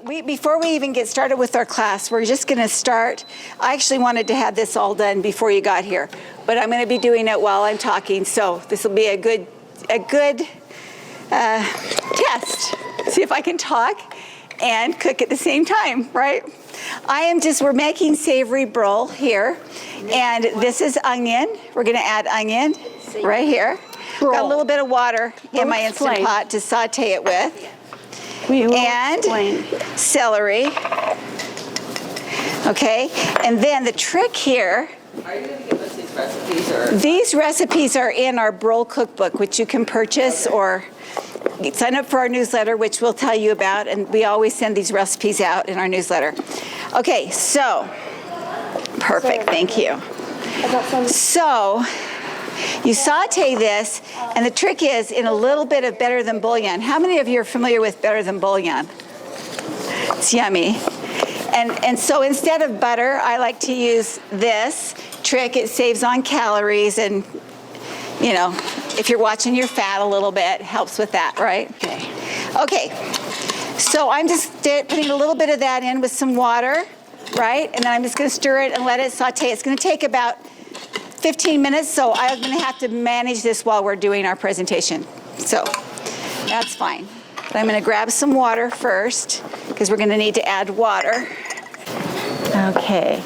before we even get started with our class, we're just going to start. I actually wanted to have this all done before you got here, but I'm going to be doing it while I'm talking, so this will be a good test. See if I can talk and cook at the same time, right? We're making savory broil here, and this is onion. We're going to add onion right here. Got a little bit of water in my Instant Pot to saute it with. And celery. Okay, and then the trick here. Are you going to give us these recipes? Or? These recipes are in our broil cookbook, which you can purchase or sign up for our newsletter, which we'll tell you about, and we always send these recipes out in our newsletter. Okay, so, perfect, thank you. So, you saute this, and the trick is in a little bit of better than bouillon. How many of you are familiar with better than bouillon? It's yummy. And so instead of butter, I like to use this trick. It saves on calories, and you know, if you're watching your fat a little bit, helps with that, right? Okay, so I'm just putting a little bit of that in with some water, right? And then I'm just going to stir it and let it saute. It's going to take about 15 minutes, so I'm going to have to manage this while we're doing our presentation. So that's fine. But I'm going to grab some water first, because we're going to need to add water. Okay,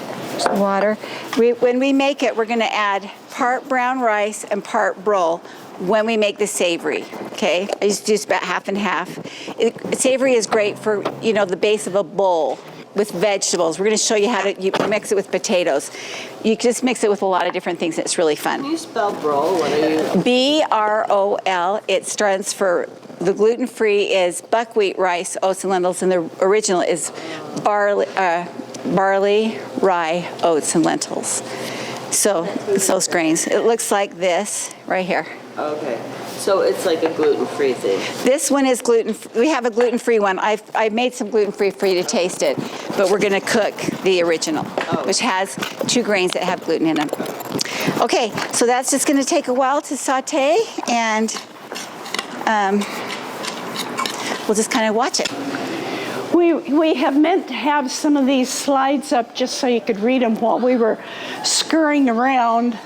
water. When we make it, we're going to add part brown rice and part broil when we make the savory, okay? I just do about half and half. Savory is great for, you know, the base of a bowl with vegetables. We're going to show you how to mix it with potatoes. You just mix it with a lot of different things. It's really fun. Can you spell broil? What are you? B-R-O-L. It stands for, the gluten-free is buckwheat, rice, oats, and lentils, and the original is barley, rye, oats, and lentils. So it's those grains. It looks like this right here. Okay. So it's like a gluten-free thing. This one is gluten-free. We have a gluten-free one. I've made some gluten-free for you to taste it, but we're going to cook the original, which has 2 grains that have gluten in them. Okay, so that's just going to take a while to saute, and we'll just kind of watch it. We have meant to have some of these slides up just so you could read them while we were scurrying around,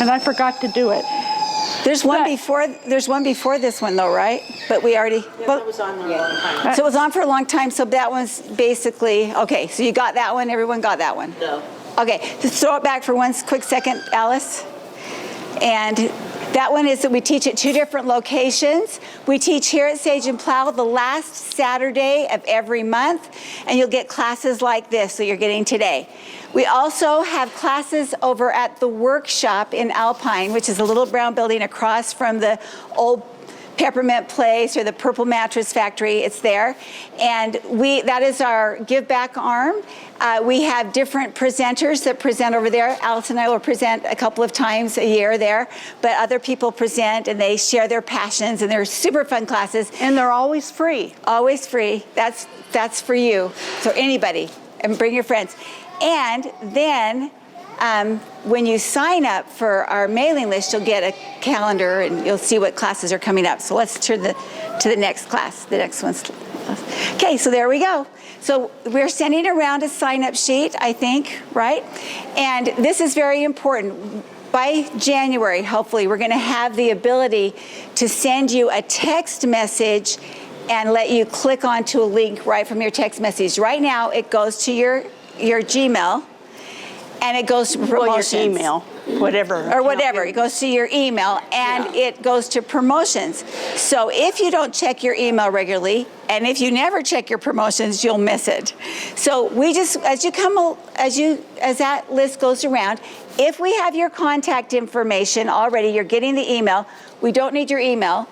and I forgot to do it. There's one before this one though, right? But we already. Yeah, that was on there a long time. So it was on for a long time. So that one's basically okay. So you got that one. Everyone got that one. No. Okay. Just throw it back for one quick second, Alice. And that one is that we teach at 2 different locations. We teach here at Sage and Plow the last Saturday of every month, and you'll get classes like this that you're getting today. We also have classes over at the workshop in Alpine, which is a little brown building across from the old Peppermint Place or the Purple Mattress Factory. It's there. And that is our give back arm. We have different presenters that present over there. Alice and I will present a couple of times a year there, but other people present and they share their passions, and they're super fun classes. And they're always free. Always free. That's for you. So anybody, and bring your friends. And then when you sign up for our mailing list, you'll get a calendar and you'll see what classes are coming up. So let's turn to the next class. The next one's. Okay, so there we go. So we're sending around a sign-up sheet, I think, right? And this is very important. By January, hopefully, we're going to have the ability to send you a text message and let you click onto a link right from your text message. Right now, it goes to your Gmail, and it goes to promotions. Well, your email, whatever. Or whatever. It goes to your email, and it goes to promotions. So if you don't check your email regularly, and if you never check your promotions, you'll miss it. So we just, as that list goes around, if we have your contact information already, you're getting the email, we don't need your email.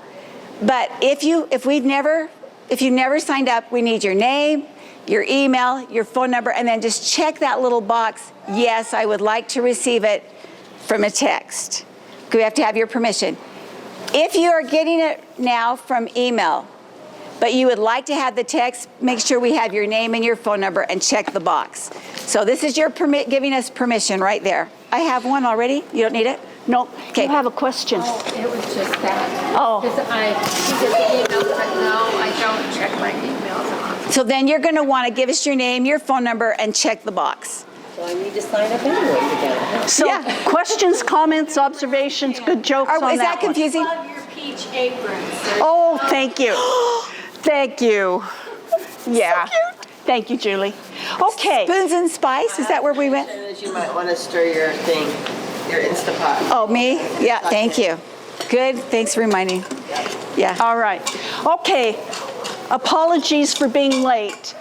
But if you've never signed up, we need your name, your email, your phone number, and then just check that little box. Yes, I would like to receive it from a text. We have to have your permission. If you are getting it now from email, but you would like to have the text, make sure we have your name and your phone number and check the box. So this is your giving us permission right there. I have one already. You don't need it? Nope. Okay. You have a question. Oh, it was just that. Oh. Because she gets the emails, but no, I don't check my emails So then you're going to want to give us your name, your phone number, and check the box. So I need to sign up anyway to get it. So Yeah. questions, comments, observations, good jokes on Is that one. confusing? Love your peach aprons. Oh, thank you. Thank you. Yeah. Thank you, Julie. Okay. Spoons and Spice, is that where we went? Is you might want to stir your thing, your Instapot. Oh, me? Yeah, thank you. Good, thanks for reminding. Yeah. All right. Okay. Apologies for being late.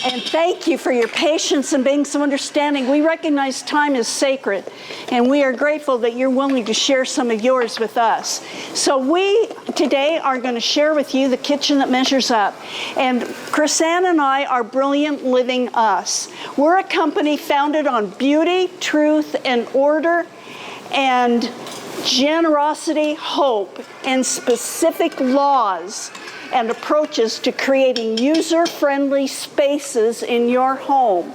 And thank you for your patience and being so understanding. We recognize time is sacred, and we are grateful that you're willing to share some of yours with us. So we today are going to share with you the kitchen that measures up. And Chrisanne and I are Brilliant Living Us. We're a company founded on beauty, truth, and order, and generosity, hope, and specific laws and approaches to creating user-friendly spaces in your home.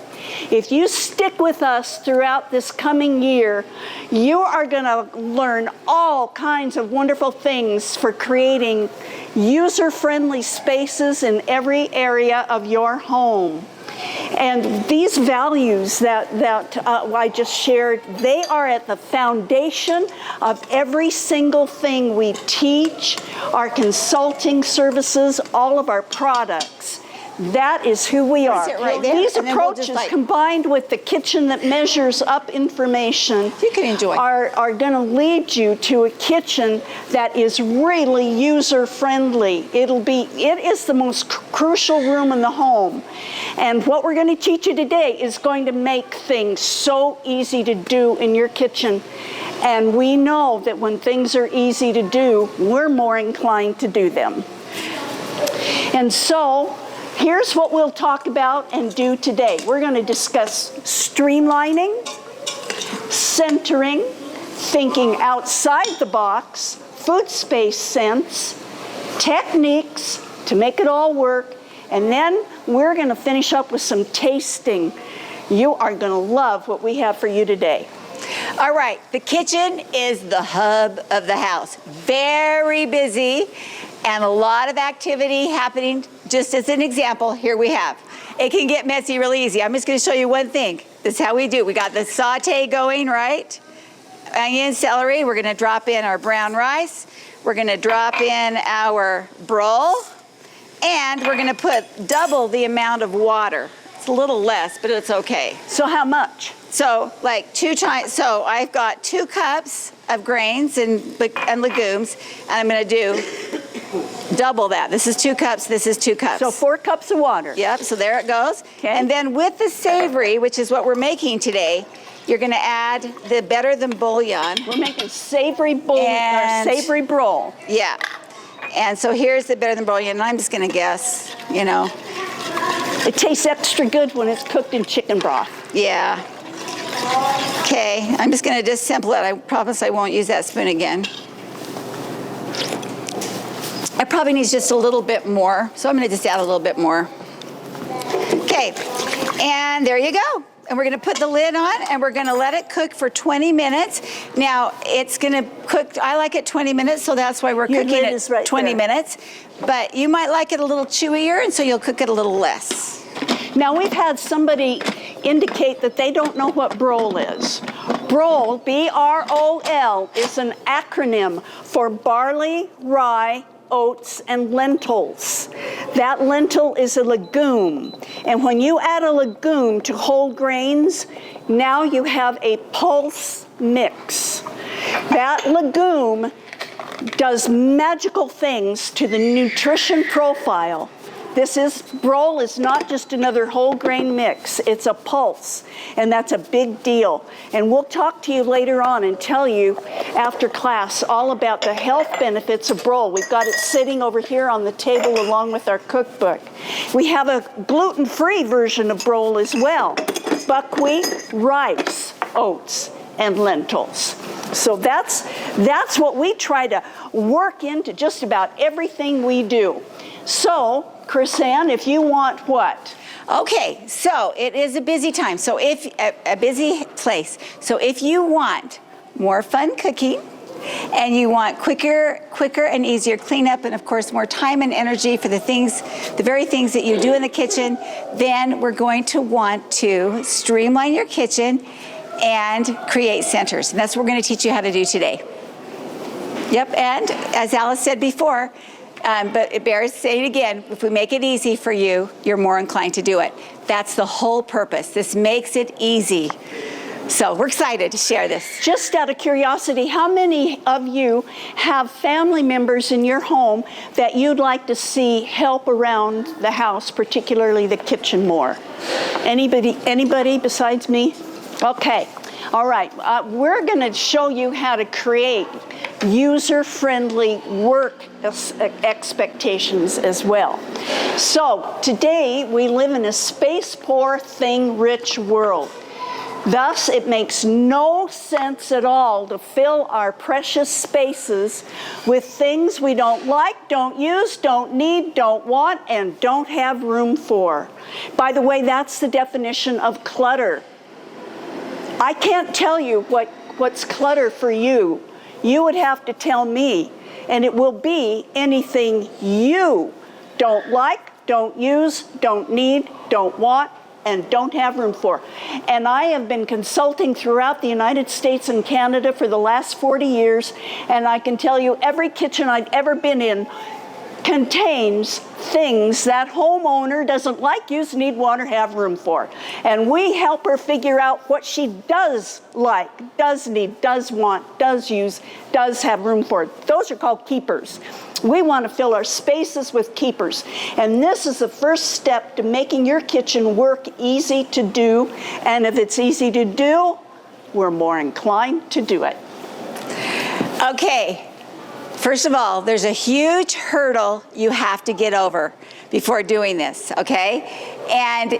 If you stick with us throughout this coming year, you are going to learn all kinds of wonderful things for creating user-friendly spaces in every area of your home. And these values that I just shared, they are at the foundation of every single thing we teach, our consulting services, all of our products. That is who we are. Sit right there, These and then we'll just, approaches, combined with the kitchen that measures up information, You can enjoy. are going to lead you to a kitchen that is really user-friendly. It is the most crucial room in the home. And what we're going to teach you today is going to make things so easy to do in your kitchen. And we know that when things are easy to do, we're more inclined to do them. And so, here's what we'll talk about and do today. We're going to discuss streamlining, centering, thinking outside the box, food space sense, techniques to make it all work, and then we're going to finish up with some tasting. You are going to love what we have for you today. All right, the kitchen is the hub of the house. Very busy and a lot of activity happening. Just as an example, here we have. It can get messy really easy. I'm just going to show you one thing. This is how we do. We got the saute going, right? Onion, celery. We're going to drop in our brown rice. We're going to drop in our broil. And we're going to put double the amount of water. It's a little less, but it's okay. So how much? So like 2 times, so I've got 2 cups of grains and legumes, and I'm going to do double that. This is 2 cups, this is 2 cups. So 4 cups of water. Yep, so there it goes. Okay. And then with the savory, which is what we're making today, you're going to add the better than bouillon. We're making savory bouillon, or And- savory broil. Yeah. And so here's the better than bouillon, and I'm just going to guess, you know. It tastes extra good when it's cooked in chicken broth. Yeah. Okay, I'm just going to disassemble it. I promise I won't use that spoon again. I probably need just a little bit more, so I'm going to just add a little bit more. Okay, and there you go. And we're going to put the lid on, and we're going to let it cook for 20 minutes. Now, it's going to cook, I like it 20 minutes, so that's why we're Your cooking lid it is right 20 there. minutes. But you might like it a little chewier, and so you'll cook it a little less. Now, we've had somebody indicate that they don't know what broil is. Broil, B-R-O-L, is an acronym for barley, rye, oats, and lentils. That lentil is a legume. And when you add a legume to whole grains, now you have a pulse mix. That legume does magical things to the nutrition profile. Broil is not just another whole grain mix, it's a pulse, and that's a big deal. And we'll talk to you later on and tell you after class all about the health benefits of broil. We've got it sitting over here on the table along with our cookbook. We have a gluten-free version of broil as well. Buckwheat, rice, oats, and lentils. So that's what we try to work into just about everything we do. So, Chrisanne, if you want what? Okay, so it is a busy time. So if a busy place. So if you want more fun cooking and you want quicker and easier cleanup, and of course more time and energy for the very things that you do in the kitchen, then we're going to want to streamline your kitchen and create centers. And that's what we're going to teach you how to do today. Yep, and as Alice said before, but it bears saying again, if we make it easy for you, you're more inclined to do it. That's the whole purpose. This makes it easy. So we're excited to share this. Just out of curiosity, how many of you have family members in your home that you'd like to see help around the house, particularly the kitchen more? Anybody besides me? Okay. All right. We're going to show you how to create user-friendly work expectations as well. So today we live in a space-poor, thing-rich world. Thus, it makes no sense at all to fill our precious spaces with things we don't like, don't use, don't need, don't want, and don't have room for. By the way, that's the definition of clutter. I can't tell you what's clutter for you. You would have to tell me, and it will be anything you don't like, don't use, don't need, don't want, and don't have room for. And I have been consulting throughout the United States and Canada for the last 40 years, and I can tell you every kitchen I've ever been in contains things that homeowner doesn't like, use, need, want, or have room for. And we help her figure out what she does like, does need, does want, does use, does have room for. Those are called keepers. We want to fill our spaces with keepers. And this is the first step to making your kitchen work easy to do. And if it's easy to do, we're more inclined to do it. Okay. First of all, there's a huge hurdle you have to get over before doing this, okay? And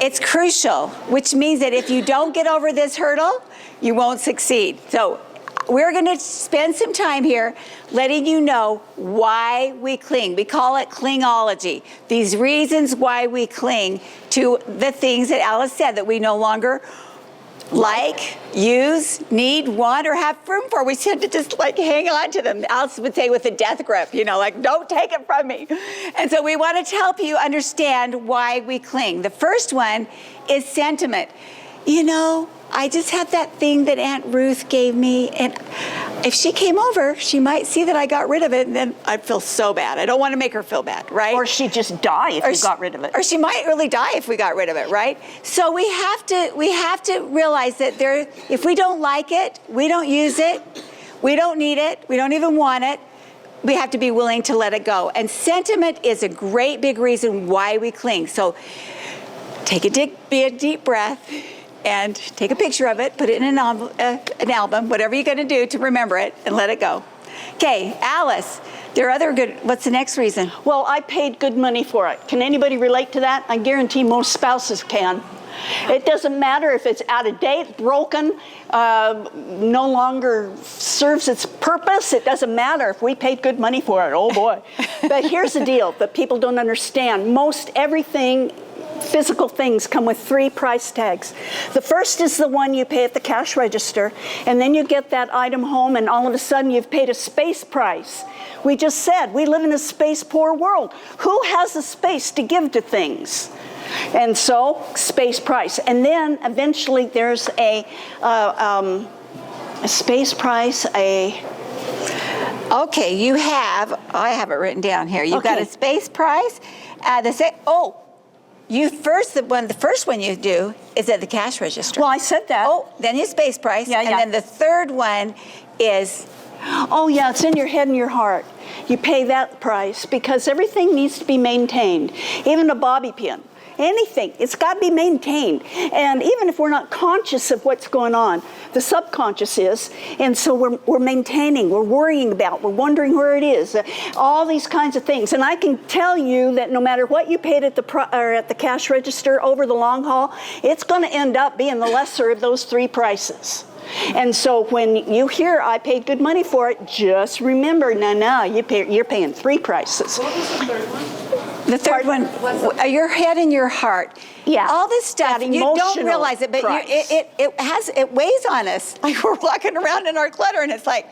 it's crucial, which means that if you don't get over this hurdle, you won't succeed. So we're going to spend some time here letting you know why we cling. We call it clingology. These reasons why we cling to the things that Alice said that we no longer like, use, need, want, or have room for. We tend to just like hang on to them. Alice would say with a death grip, you know, like, don't take it from me. And so we want to help you understand why we cling. The first one is sentiment. You know, I just had that thing that Aunt Ruth gave me, and if she came over, she might see that I got rid of it, and then I'd feel so bad. I don't want to make her feel bad, right? Or she'd just die if you got rid of it. Or she might really die if we got rid of it, right? So we have to realize that if we don't like it, we don't use it, we don't need it, we don't even want it, we have to be willing to let it go. And sentiment is a great big reason why we cling. So take a deep breath, and take a picture of it, put it in an album, whatever you're going to do to remember it, and let it go. Okay, Alice, there are other good, what's the next reason? Well, I paid good money for it. Can anybody relate to that? I guarantee most spouses can. It doesn't matter if it's out of date, broken, no longer serves its purpose. It doesn't matter if we paid good money for it. Oh boy. But here's the deal that people don't understand. Most everything, physical things, come with 3 price tags. The first is the one you pay at the cash register, and then you get that item home, and all of a sudden you've paid a space price. We just said we live in a space-poor world. Who has the space to give to things? And so, space price. And then eventually there's a space price, Okay, you have, I have it written down here. You've got a space price. The first one you do is at the cash register. Well, I said that. Oh, then your space price. Yeah. And then the third one is... Oh, yeah, it's in your head and your heart. You pay that price because everything needs to be maintained. Even a bobby pin. Anything, it's got to be maintained. And even if we're not conscious of what's going on, the subconscious is, and so we're maintaining, we're worrying about, we're wondering where it is, all these kinds of things. And I can tell you that no matter what you paid at the cash register over the long haul, it's going to end up being the lesser of those 3 prices. And so when you hear I paid good money for it, just remember, no, you're paying 3 prices. What was the third one? The third one, your head and your heart. Yeah. All this stuff, That you don't emotional realize it, but price. it weighs on us. Like we're walking around in our clutter and it's like,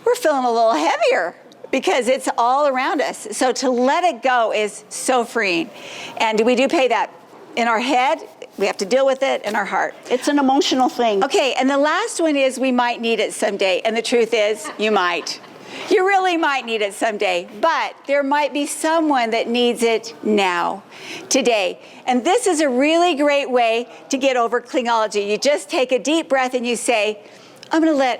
we're feeling a little heavier because it's all around us. So to let it go is so freeing. And we do pay that in our head. We have to deal with it in our heart. It's an emotional thing. Okay, and the last one is we might need it someday. And the truth is, you might. You really might need it someday, but there might be someone that needs it now, today. And this is a really great way to get over clingology. You just take a deep breath and you say, I'm going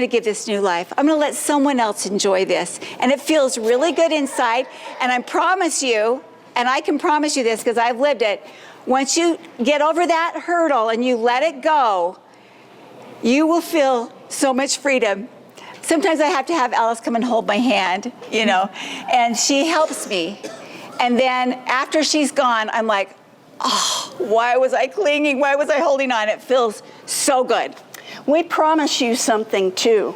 to give this new life. I'm going to let someone else enjoy this. And it feels really good inside. And I promise you, and I can promise you this because I've lived it, once you get over that hurdle and you let it go, you will feel so much freedom. Sometimes I have to have Alice come and hold my hand, and she helps me. And then after she's gone, I'm like, oh, why was I clinging? Why was I holding on? It feels so good. We promise you something too.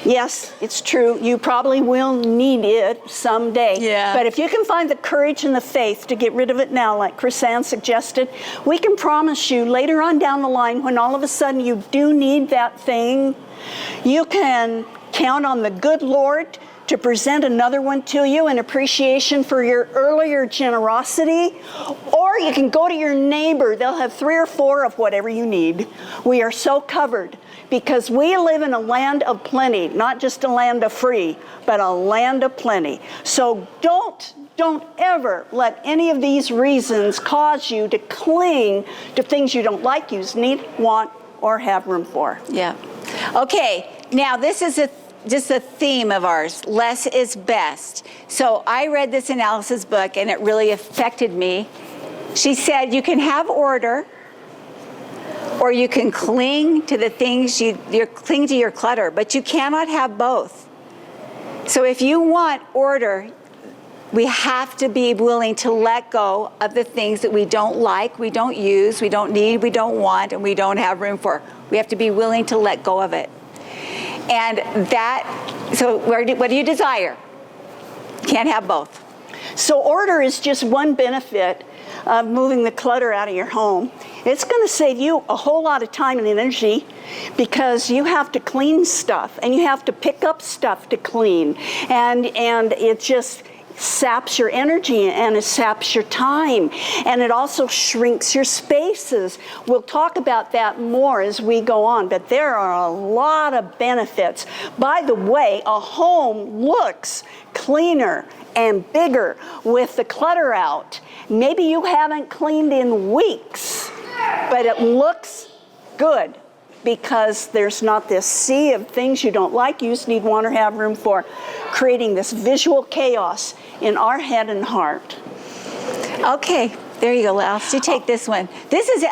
Yes, it's true. You probably will need it someday. Yeah. But if you can find the courage and the faith to get rid of it now, like Chris-Ann suggested, we can promise you later on down the line, when all of a sudden you do need that thing, you can count on the good Lord to present another one to you in appreciation for your earlier generosity. Or you can go to your neighbor. They'll have 3 or 4 of whatever you need. We are so covered because we live in a land of plenty, not just a land of free, but a land of plenty. So don't ever let any of these reasons cause you to cling to things you don't like, use, need, want, or have room for. Yeah. Okay, now this is just a theme of ours. Less is best. So I read this in Alice's book, and it really affected me. She said you can have order, or you can cling to the things you cling to your clutter, but you cannot have both. So if you want order, we have to be willing to let go of the things that we don't like, we don't use, we don't need, we don't want, and we don't have room for. We have to be willing to let go of it. And so what do you desire? Can't have both. So order is just one benefit of moving the clutter out of your home. It's going to save you a whole lot of time and energy because you have to clean stuff and you have to pick up stuff to clean. And it just saps your energy and it saps your time. And it also shrinks your spaces. We'll talk about that more as we go on, but there are a lot of benefits. By the way, a home looks cleaner and bigger with the clutter out. Maybe you haven't cleaned in weeks, but it looks good because there's not this sea of things you don't like, use, need, want, or have room for, creating this visual chaos in our head and heart. Okay, there you go, Alice. You take this one. This is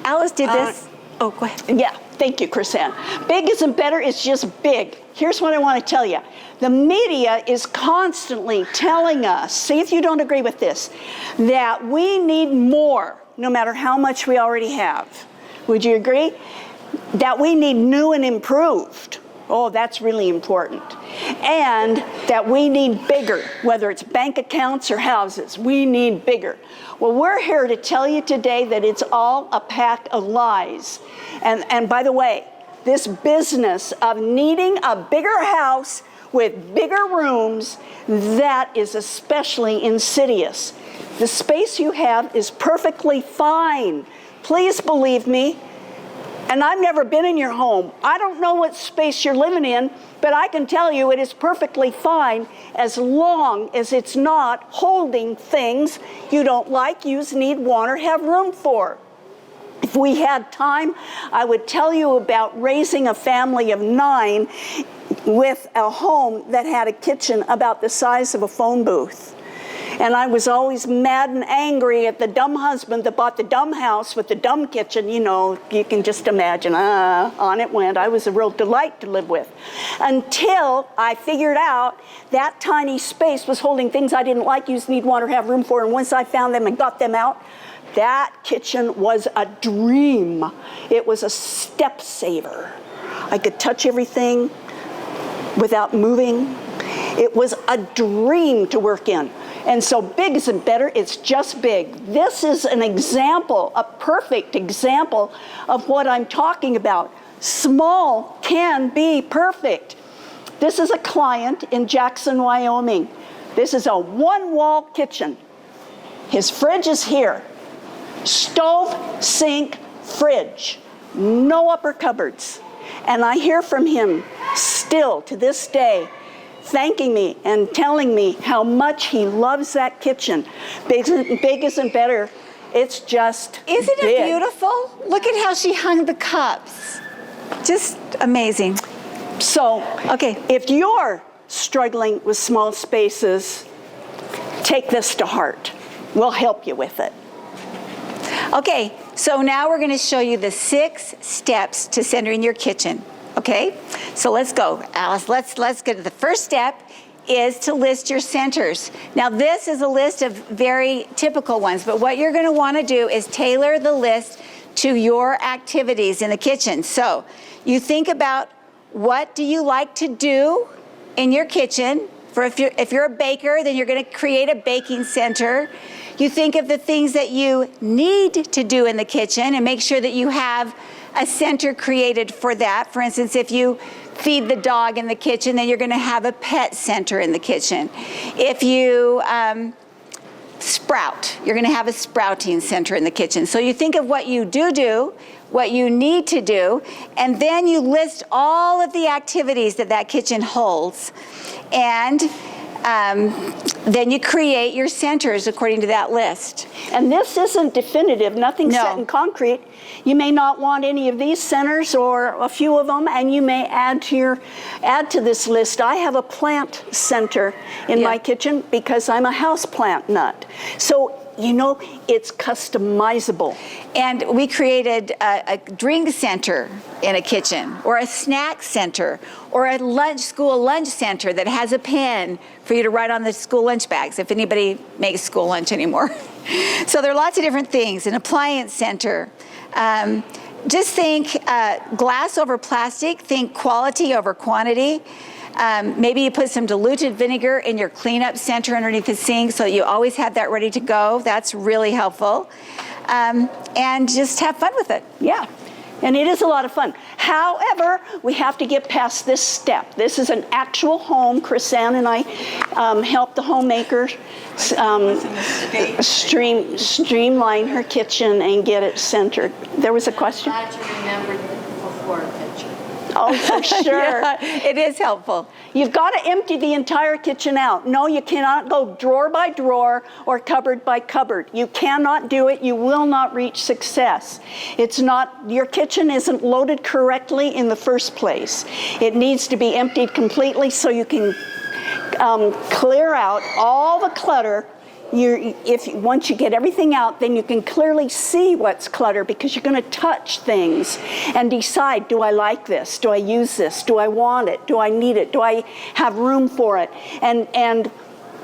Alice did this. Oh, go ahead. Yeah, thank you, Chris-Ann. Big isn't better, it's just big. Here's what I want to tell you. The media is constantly telling us, see if you don't agree with this, that we need more, no matter how much we already have. Would you agree? That we need new and improved. Oh, that's really important. And that we need bigger, whether it's bank accounts or houses. We need bigger. Well, we're here to tell you today that it's all a pack of lies. And by the way, this business of needing a bigger house with bigger rooms, that is especially insidious. The space you have is perfectly fine. Please believe me. And I've never been in your home. I don't know what space you're living in, but I can tell you it is perfectly fine as long as it's not holding things you don't like, use, need, want, or have room for. If we had time, I would tell you about raising a family of 9 with a home that had a kitchen about the size of a phone booth. And I was always mad and angry at the dumb husband that bought the dumb house with the dumb kitchen. You know, you can just imagine, on it went. I was a real delight to live with. Until I figured out that tiny space was holding things I didn't like, use, need, want, or have room for. And once I found them and got them out, that kitchen was a dream. It was a step saver. I could touch everything without moving. It was a dream to work in. And so big isn't better, it's just big. This is an example, a perfect example of what I'm talking about. Small can be perfect. This is a client in Jackson, Wyoming. This is a one-wall kitchen. His fridge is here. Stove, sink, fridge. No upper cupboards. And I hear from him still to this day, thanking me and telling me how much he loves that kitchen. Big isn't better. It's just Isn't big. it beautiful? Look at how she hung the cups. Just amazing. So, Okay. if you're struggling with small spaces, take this to heart. We'll help you with it. Okay, so now we're going to show you the 6 steps to centering your kitchen. Okay, so let's go, Alice. Let's get to the first step is to list your centers. Now this is a list of very typical ones, but what you're going to want to do is tailor the list to your activities in the kitchen. So you think about what do you like to do in your kitchen. If you're a baker, then you're going to create a baking center. You think of the things that you need to do in the kitchen and make sure that you have a center created for that. For instance, if you feed the dog in the kitchen, then you're going to have a pet center in the kitchen. If you sprout, you're going to have a sprouting center in the kitchen. So you think of what you do, what you need to do, and then you list all of the activities that kitchen holds. And then you create your centers according to that list. And this isn't definitive, nothing's set in concrete. You may not want any of these centers or a few of them, and you may add to this list. I have a plant center in my kitchen because I'm a houseplant nut. So, you know, it's customizable. And we created a drink center in a kitchen, or a snack center, or a school lunch center that has a pen for you to write on the school lunch bags, if anybody makes school lunch anymore. So there are lots of different things. An appliance center. Just think glass over plastic, think quality over quantity. Maybe you put some diluted vinegar in your cleanup center underneath the sink so that you always have that ready to go. That's really helpful. And just have fun with it. Yeah, and it is a lot of fun. However, we have to get past this step. This is an actual home. Chris-Ann and I helped the homemaker streamline her kitchen and get it centered. There was a question? Glad you remembered the before picture. Oh, for sure. Yeah, it is helpful. You've got to empty the entire kitchen out. No, you cannot go drawer by drawer or cupboard by cupboard. You cannot do it. You will not reach success. Your kitchen isn't loaded correctly in the first place. It needs to be emptied completely so you can clear out all the clutter. Once you get everything out, then you can clearly see what's clutter because you're going to touch things and decide, do I like this? Do I use this? Do I want it? Do I need it? Do I have room for it? And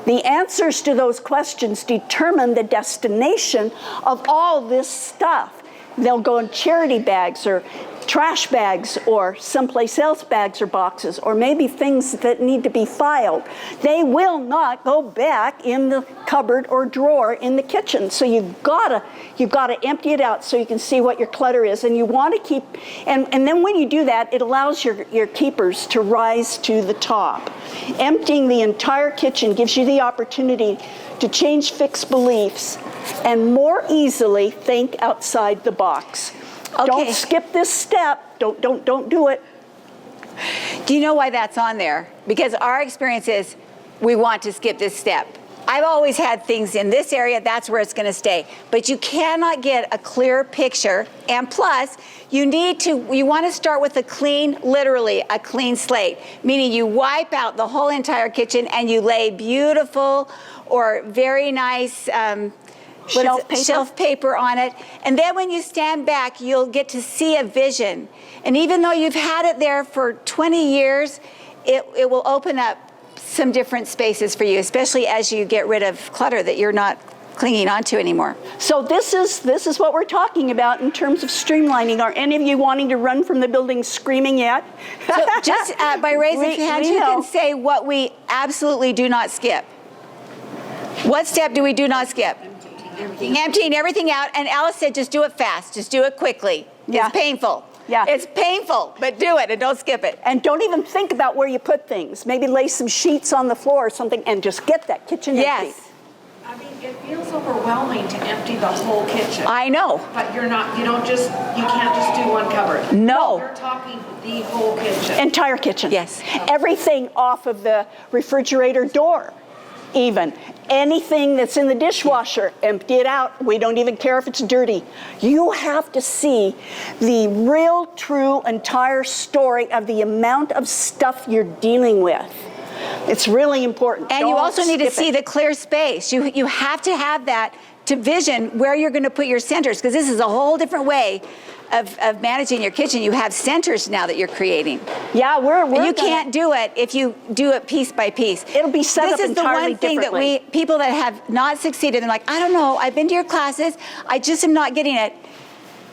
the answers to those questions determine the destination of all this stuff. They'll go in charity bags or trash bags or someplace else bags or boxes, or maybe things that need to be filed. They will not go back in the cupboard or drawer in the kitchen. So you've got to empty it out so you can see what your clutter is, and you want to keep, and then when you do that, it allows your keepers to rise to the top. Emptying the entire kitchen gives you the opportunity to change fixed beliefs and more easily think outside the box. Okay. Don't skip this step. Don't do it. Do you know why that's on there? Because our experience is we want to skip this step. I've always had things in this area, that's where it's going to stay. But you cannot get a clear picture. And plus, you want to start with literally a clean slate, meaning you wipe out the whole entire kitchen and you lay beautiful or very nice shelf paper on it. And then when you stand back, you'll get to see a vision. And even though you've had it there for 20 years, it will open up some different spaces for you, especially as you get rid of clutter that you're not clinging onto anymore. So this is what we're talking about in terms of streamlining. Are any of you wanting to run from the building screaming yet? So just by raising your hands, you can say what we absolutely do not skip. What step do we do not skip? Emptying everything out. And Alice said, just do it fast. Just do it quickly. Yeah. It's painful. Yeah. It's painful, but do it and don't skip it. And don't even think about where you put things. Maybe lay some sheets on the floor or something and just get that kitchen empty. Yes. I mean, it feels overwhelming to empty the whole kitchen. I know. But you can't just do one cupboard. No. You're talking the whole kitchen. Entire kitchen. Yes. Everything off of the refrigerator door, even. Anything that's in the dishwasher, empty it out. We don't even care if it's dirty. You have to see the real, true, entire story of the amount of stuff you're dealing with. It's really important. And Don't you also need to skip see it. the clear space. You have to have that to vision where you're going to put your centers, because this is a whole different way of managing your kitchen. You have centers now that you're creating. Yeah, we're And you gonna- can't do it if you do it piece by piece. It'll be set up This is the entirely one thing that differently. people that have not succeeded, they're like, I don't know, I've been to your classes, I just am not getting it.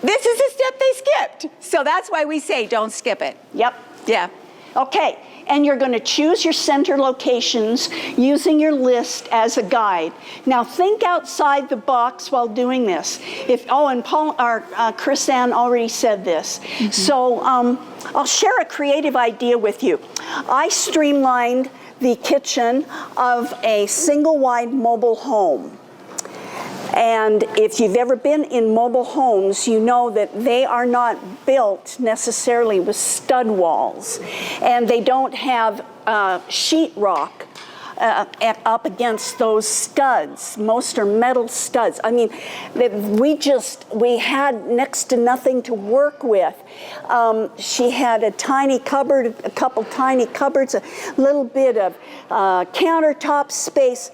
This is the step they skipped. So that's why we say don't skip it. Yep. Yeah. Okay, and you're going to choose your center locations using your list as a guide. Now think outside the box while doing this. And Paul or Chris Ann already said this. Mm-hmm. So I'll share a creative idea with you. I streamlined the kitchen of a single wide mobile home. And if you've ever been in mobile homes, you know that they are not built necessarily with stud walls. And they don't have sheetrock up against those studs. Most are metal studs. I mean, we had next to nothing to work with. She had a tiny cupboard, a couple tiny cupboards, a little bit of countertop space.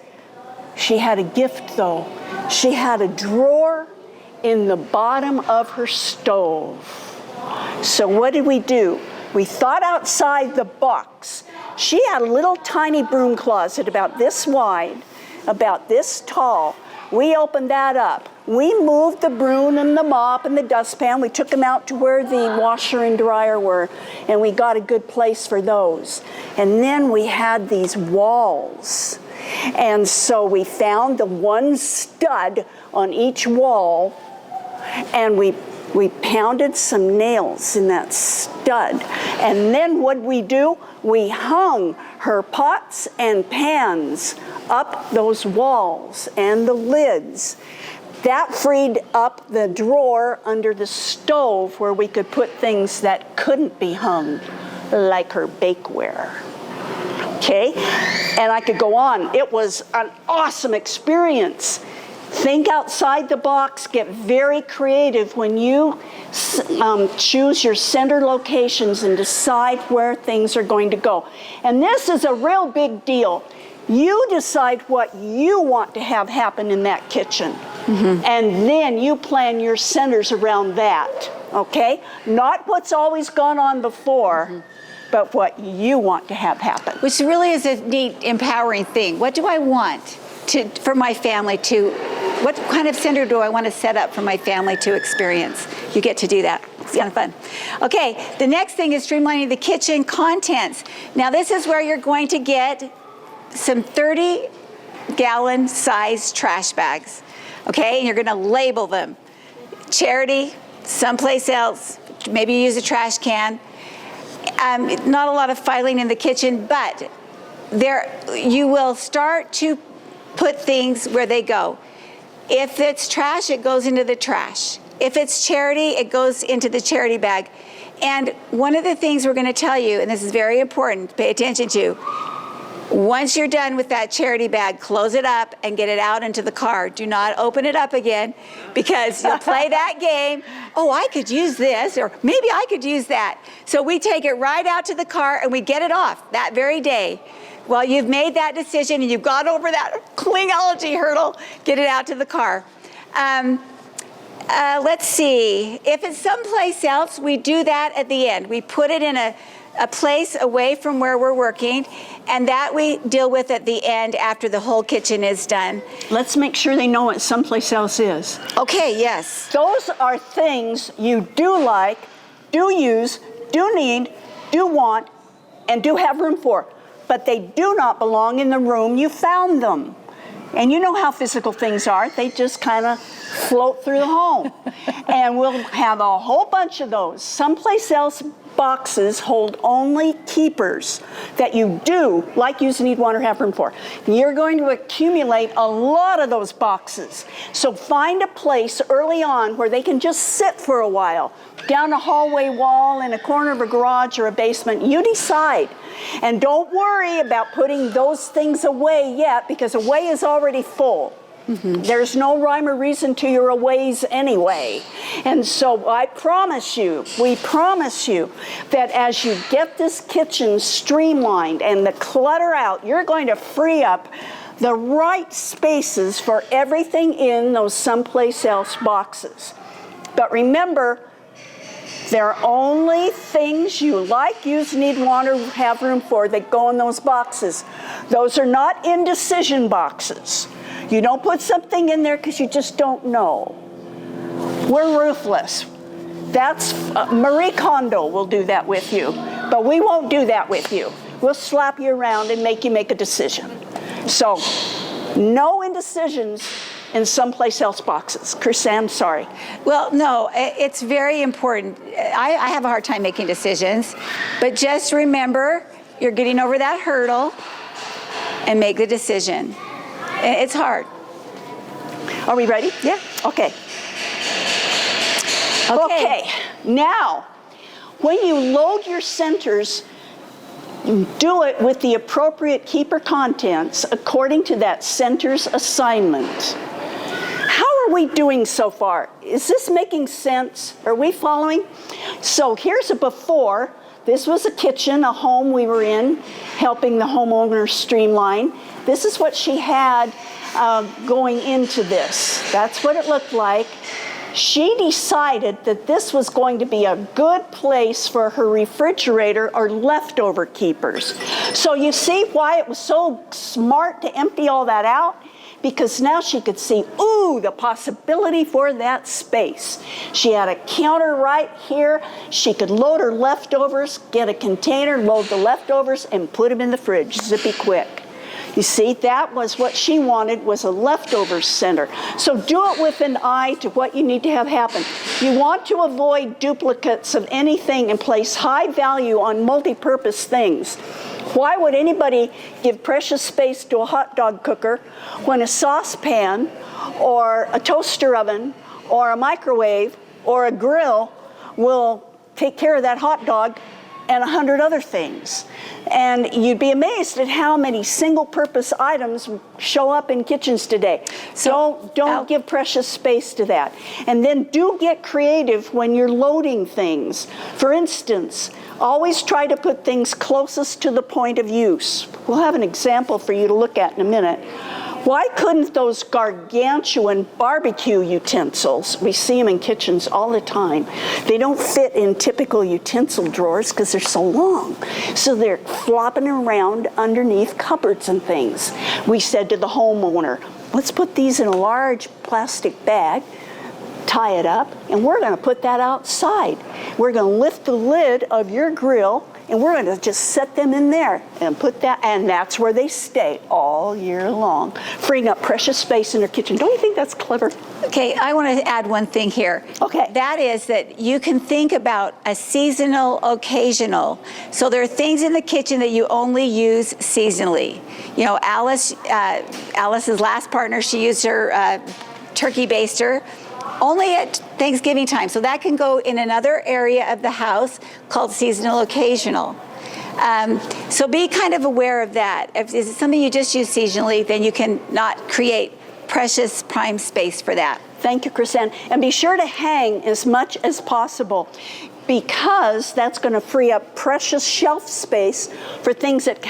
She had a gift, though. She had a drawer in the bottom of her stove. So what did we do? We thought outside the box. She had a little tiny broom closet about this wide, about this tall. We opened that up. We moved the broom and the mop and the dustpan. We took them out to where the washer and dryer were, and we got a good place for those. And then we had these walls. And so we found the one stud on each wall, and we pounded some nails in that stud. And then what we do? We hung her pots and pans up those walls and the lids. That freed up the drawer under the stove where we could put things that couldn't be hung, like her bakeware. Okay, and I could go on. It was an awesome experience. Think outside the box, get very creative when you choose your center locations and decide where things are going to go. And this is a real big deal. You decide what you want to have happen in that kitchen. Mm-hmm. And then you plan your centers around that, okay? Not what's always gone on before. Mm-hmm. But what you want to have happen. Which really is a neat, empowering thing. What do I want for my family what kind of center do I want to set up for my family to experience? You get to do that. It's kind of fun. Okay, the next thing is streamlining the kitchen contents. Now this is where you're going to get some 30-gallon size trash bags. Okay, and you're going to label them. Charity, someplace else, maybe you use a trash can. Not a lot of filing in the kitchen, but you will start to put things where they go. If it's trash, it goes into the trash. If it's charity, it goes into the charity bag. And one of the things we're going to tell you, and this is very important, pay attention to, once you're done with that charity bag, close it up and get it out into the car. Do not open it up again, because you'll play that game. Oh, I could use this, or maybe I could use that. So we take it right out to the car and we get it off that very day. Well, you've made that decision and you've got over that clingology hurdle, get it out to the car. Let's see. If it's someplace else, we do that at the end. We put it in a place away from where we're working, and that we deal with at the end after the whole kitchen is done. Let's make sure they know what someplace else is. Okay, yes. Those are things you do like, do use, do need, do want, and do have room for, but they do not belong in the room you found them. And you know how physical things are. They just kind of float through the home. And we'll have a whole bunch of those. Someplace else, boxes hold only keepers that you do, like use, need, want, or have room for. You're going to accumulate a lot of those boxes. So find a place early on where they can just sit for a while, down a hallway wall, in a corner of a garage or a basement. You decide. And don't worry about putting those things away yet, because away is already full. There's no rhyme or reason to your aways anyway. And so I promise you, we promise you, that as you get this kitchen streamlined and the clutter out, you're going to free up the right spaces for everything in those someplace else boxes. But remember, there are only things you like, use, need, want, or have room for that go in those boxes. Those are not indecision boxes. You don't put something in there because you just don't know. We're ruthless. That's Marie Kondo will do that with you, but we won't do that with you. We'll slap you around and make you make a decision. So, no indecisions in someplace else boxes. Chrisanne, sorry. Well, no, it's very important. I have a hard time making decisions, but just remember, you're getting over that hurdle and make the decision. It's hard. Are we ready? Yeah. Okay. Okay. Now, when you load your centers, do it with the appropriate keeper contents according to that center's assignment. How are we doing so far? Is this making sense? Are we following? So here's a before. This was a kitchen, a home we were in, helping the homeowner streamline. This is what she had going into this. That's what it looked like. She decided that this was going to be a good place for her refrigerator or leftover keepers. So you see why it was so smart to empty all that out? Because now she could see, ooh, the possibility for that space. She had a counter right here. She could load her leftovers, get a container, load the leftovers, and put them in the fridge, zippy quick. You see, that was what she wanted, was a leftovers center. So do it with an eye to what you need to have happen. You want to avoid duplicates of anything and place high value on multi-purpose things. Why would anybody give precious space to a hot dog cooker when a saucepan or a toaster oven or a microwave or a grill will take care of that hot dog and 100 other things? And you'd be amazed at how many single-purpose items show up in kitchens today. So don't give precious space to that. And then do get creative when you're loading things. For instance, always try to put things closest to the point of use. We'll have an example for you to look at in a minute. Why couldn't those gargantuan barbecue utensils, we see them in kitchens all the time, they don't fit in typical utensil drawers because they're so long. So they're flopping around underneath cupboards and things. We said to the homeowner, let's put these in a large plastic bag, tie it up, and we're going to put that outside. We're going to lift the lid of your grill, and we're going to just set them in there and put that, and that's where they stay all year long, freeing up precious space in their kitchen. Don't you think that's clever? Okay, I want to add one thing here. Okay. That is that you can think about a seasonal, occasional. So there are things in the kitchen that you only use seasonally. You know, Alice's last partner, she used her turkey baster only at Thanksgiving time. So that can go in another area of the house called seasonal occasional. So be kind of aware of that. If it's something you just use seasonally, then you can not create precious prime space for that. Thank you, Chrisanne. And be sure to hang as much as possible, because that's going to free up precious shelf space for things that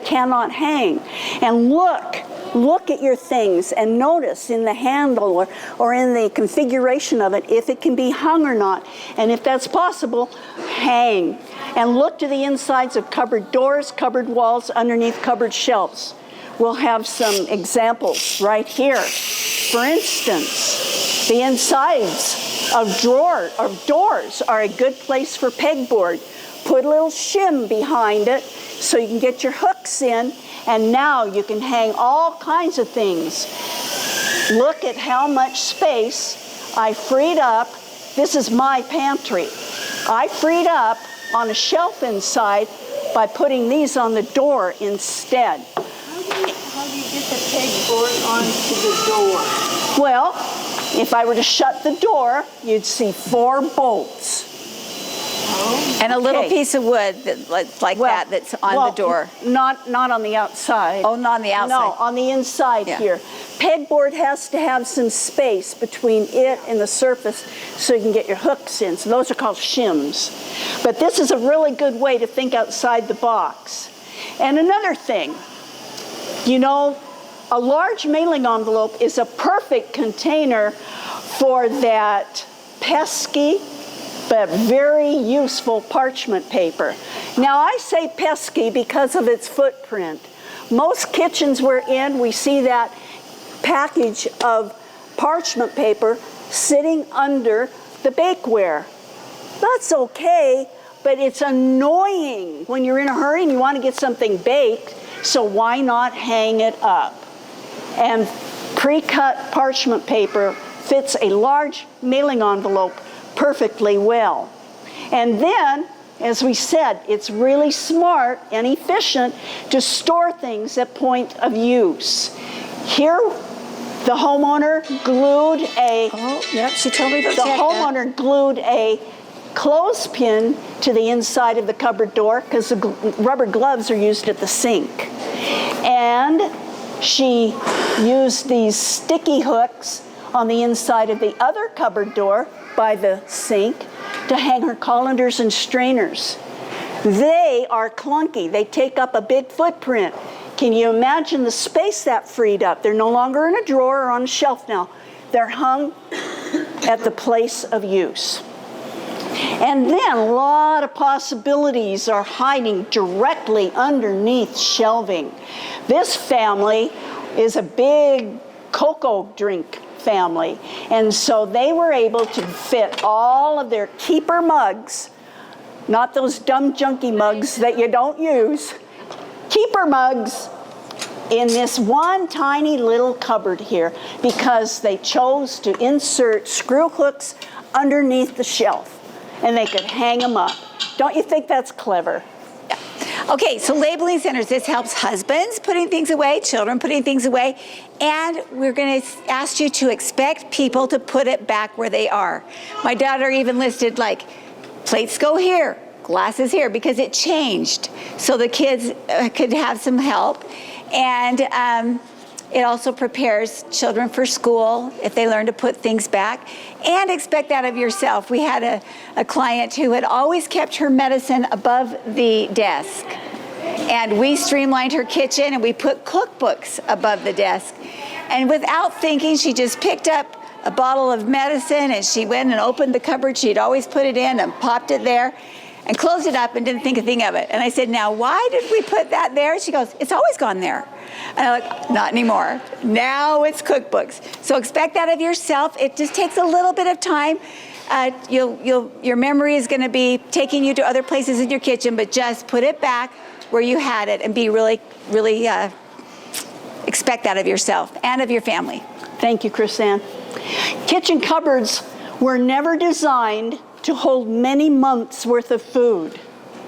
cannot hang. And look at your things and notice in the handle or in the configuration of it if it can be hung or not. And if that's possible, hang. And look to the insides of cupboard doors, cupboard walls, underneath cupboard shelves. We'll have some examples right here. For instance, the insides of doors are a good place for pegboard. Put a little shim behind it so you can get your hooks in, and now you can hang all kinds of things. Look at how much space I freed up. This is my pantry. I freed up on a shelf inside by putting these on the door instead. How do you get the pegboard onto the door? Well, if I were to shut the door, you'd see 4 bolts. And a little Okay. piece of wood like that that's on the door. Not on the outside. Oh, not on the outside. No, on the inside Yeah. here. Pegboard has to have some space between it and the surface so you can get your hooks in. So those are called shims. But this is a really good way to think outside the box. And another thing, you know, a large mailing envelope is a perfect container for that pesky but very useful parchment paper. Now I say pesky because of its footprint. Most kitchens we're in, we see that package of parchment paper sitting under the bakeware. That's okay, but it's annoying when you're in a hurry and you want to get something baked, so why not hang it up? And pre-cut parchment paper fits a large mailing envelope perfectly well. And then, as we said, it's really smart and efficient to store things at point of use. Here, the homeowner glued Oh, yep, she told me to check that. homeowner glued a clothespin to the inside of the cupboard door because the rubber gloves are used at the sink. And she used these sticky hooks on the inside of the other cupboard door by the sink to hang her colanders and strainers. They are clunky. They take up a big footprint. Can you imagine the space that freed up? They're no longer in a drawer or on a shelf now. They're hung at the place of use. And then a lot of possibilities are hiding directly underneath shelving. This family is a big cocoa drink family, and so they were able to fit all of their keeper mugs, not those dumb junky mugs that you don't use, keeper mugs, in this one tiny little cupboard here because they chose to insert screw hooks underneath the shelf and they could hang them up. Don't you think that's clever? Okay, so labeling centers, this helps husbands putting things away, children putting things away, and we're going to ask you to expect people to put it back where they are. My daughter even listed like, plates go here, glasses here, because it changed. So the kids could have some help. And it also prepares children for school if they learn to put things back. And expect that of yourself. We had a client who had always kept her medicine above the desk. And we streamlined her kitchen and we put cookbooks above the desk. And without thinking, she just picked up a bottle of medicine and she went and opened the cupboard she'd always put it in and popped it there and closed it up and didn't think a thing of it. And I said, now, why did we put that there? She goes, it's always gone there. And I'm like, not anymore. Now it's cookbooks. So expect that of yourself. It just takes a little bit of time. Your memory is going to be taking you to other places in your kitchen, but just put it back where you had it and be really expect that of yourself and of your family. Thank you, Chris-Ann. Kitchen cupboards were never designed to hold many months' worth of food.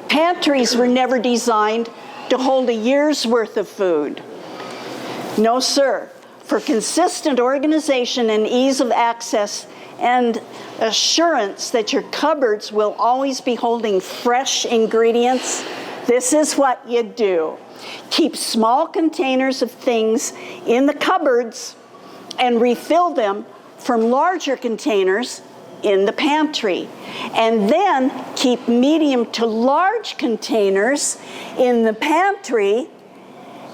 Pantries were never designed to hold a year's worth of food. No, sir. For consistent organization and ease of access and assurance that your cupboards will always be holding fresh ingredients, this is what you do. Keep small containers of things in the cupboards and refill them from larger containers in the pantry. And then keep medium to large containers in the pantry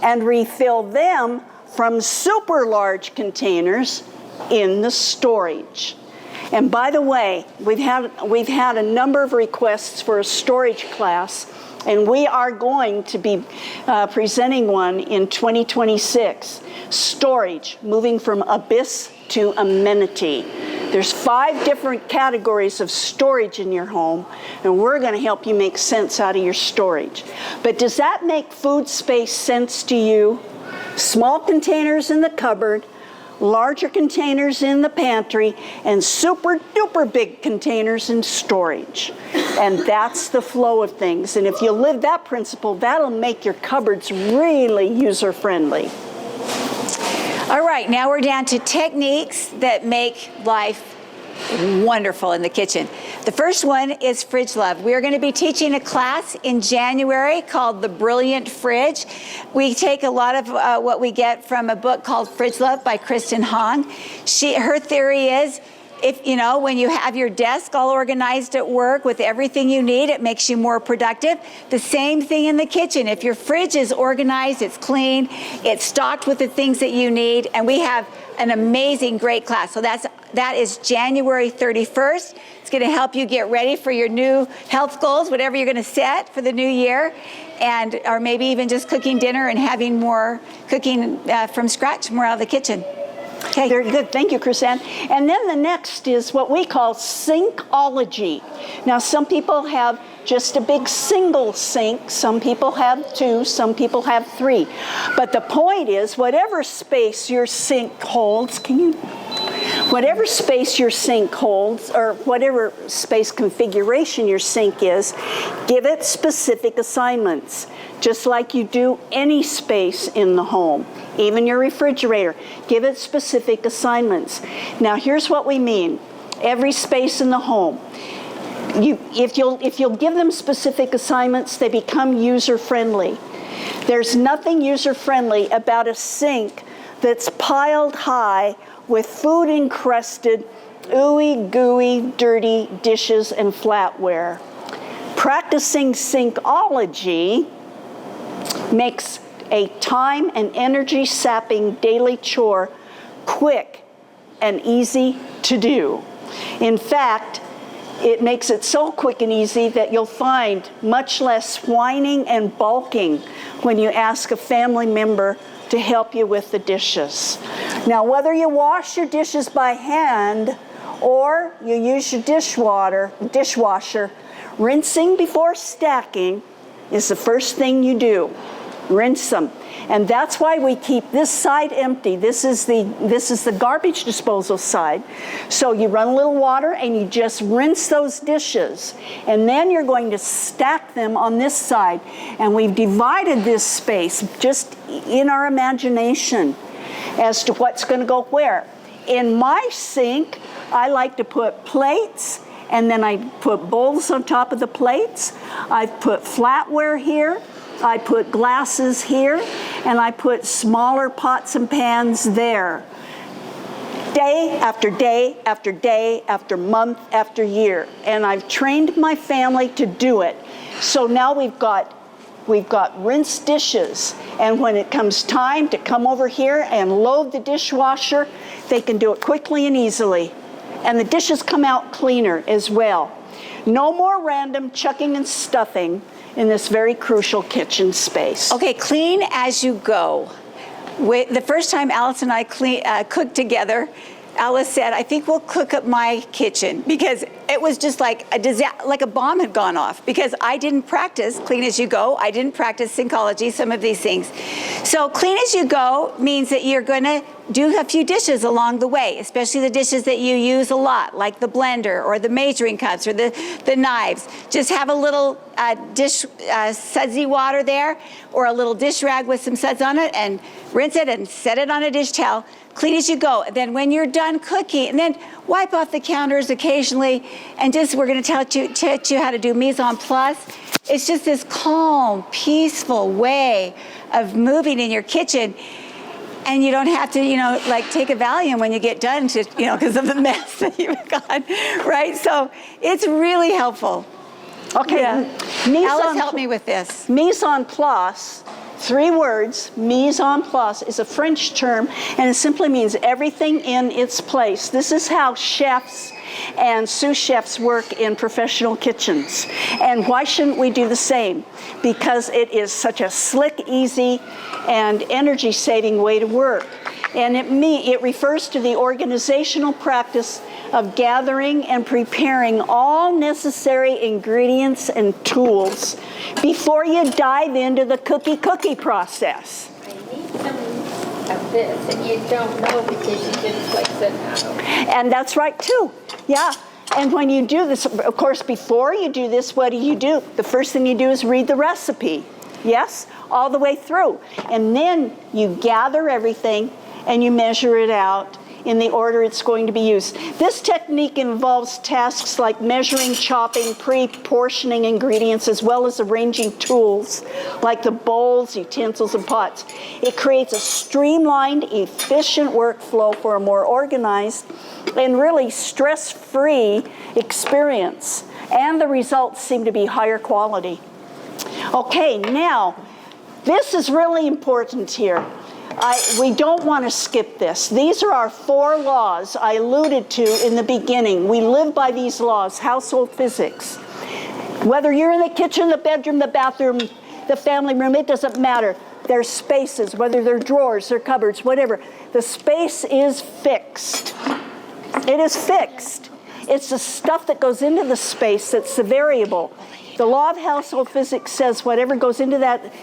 and refill them from super large containers in the storage. And by the way, we've had a number of requests for a storage class, and we are going to be presenting one in 2026. Storage, moving from abyss to amenity. There's 5 different categories of storage in your home, and we're going to help you make sense out of your storage. But does that make food space sense to you? Small containers in the cupboard, larger containers in the pantry, and super duper big containers in storage. And that's the flow of things. And if you live that principle, that'll make your cupboards really user-friendly. All right, now we're down to techniques that make life wonderful in the kitchen. The first one is fridge love. We're going to be teaching a class in January called The Brilliant Fridge. We take a lot of what we get from a book called Fridge Love by Kristen Hong. Her theory is, if you know, when you have your desk all organized at work with everything you need, it makes you more productive. The same thing in the kitchen. If your fridge is organized, it's clean, it's stocked with the things that you need, and we have an amazing, great class. So that is January 31st. It's going to help you get ready for your new health goals, whatever you're going to set for the new year, and or maybe even just cooking dinner and having more cooking from scratch, more out of the kitchen. Okay. Very good. Thank you, Chrisanne. And then the next is what we call sinkology. Now, some people have just a big single sink. Some people have 2. Some people have 3. But the point is, whatever space your sink holds, whatever space your sink holds, or whatever space configuration your sink is, give it specific assignments, just like you do any space in the home. Even your refrigerator, give it specific assignments. Now, here's what we mean. Every space in the home, if you'll give them specific assignments, they become user-friendly. There's nothing user-friendly about a sink that's piled high with food-encrusted, ooey gooey, dirty dishes and flatware. Practicing sinkology makes a time and energy sapping daily chore quick and easy to do. In fact, it makes it so quick and easy that you'll find much less whining and balking when you ask a family member to help you with the dishes. Now, whether you wash your dishes by hand or you use your dishwasher, rinsing before stacking is the first thing you do. Rinse them. And that's why we keep this side empty. This is the garbage disposal side. So you run a little water and you just rinse those dishes. And then you're going to stack them on this side. And we've divided this space just in our imagination as to what's going to go where. In my sink, I like to put plates, and then I put bowls on top of the plates. I've put flatware here. I put glasses here, and I put smaller pots and pans there. Day after day after day after month after year. And I've trained my family to do it. So now we've got rinsed dishes, and when it comes time to come over here and load the dishwasher, they can do it quickly and easily. And the dishes come out cleaner as well. No more random chucking and stuffing in this very crucial kitchen space. Okay, clean as you go. The first time Alice and I cooked together, Alice said, I think we'll cook up my kitchen, because it was just like a disaster, like a bomb had gone off, because I didn't practice clean as you go. I didn't practice sinkology, some of these things. So clean as you go means that you're going to do a few dishes along the way, especially the dishes that you use a lot, like the blender or the measuring cups or the knives. Just have a little dish sudsy water there, or a little dish rag with some suds on it, and rinse it and set it on a dish towel. Clean as you go. And then when you're done cooking, and then wipe off the counters occasionally, and we're going to teach you how to do mise en place. It's just this calm, peaceful way of moving in your kitchen. And you don't have to, take a Valium when you get done to, because of the mess that you've got, right? So it's really helpful. Okay, yeah. Alice, help me with this. Mise en place, 3 words. Mise en place is a French term, and it simply means everything in its place. This is how chefs and sous chefs work in professional kitchens. And why shouldn't we do the same? Because it is such a slick, easy, and energy-saving way to work. And it refers to the organizational practice of gathering and preparing all necessary ingredients and tools before you dive into the cookie process. I need some of this, and you don't know because you didn't place it out. And that's right too, yeah. And when you do this, of course, before you do this, what do? The first thing you do is read the recipe, yes, all the way through. And then you gather everything and you measure it out in the order it's going to be used. This technique involves tasks like measuring, chopping, pre-portioning ingredients, as well as arranging tools like the bowls, utensils, and pots. It creates a streamlined, efficient workflow for a more organized and really stress-free experience. And the results seem to be higher quality. Okay, now, this is really important here. We don't want to skip this. These are our 4 laws I alluded to in the beginning. We live by these laws, household physics. Whether you're in the kitchen, the bedroom, the bathroom, the family room, it doesn't matter. There's spaces, whether they're drawers, they're cupboards, whatever. The space is fixed. It is fixed. It's the stuff that goes into the space that's the variable. The law of household physics says whatever goes into that,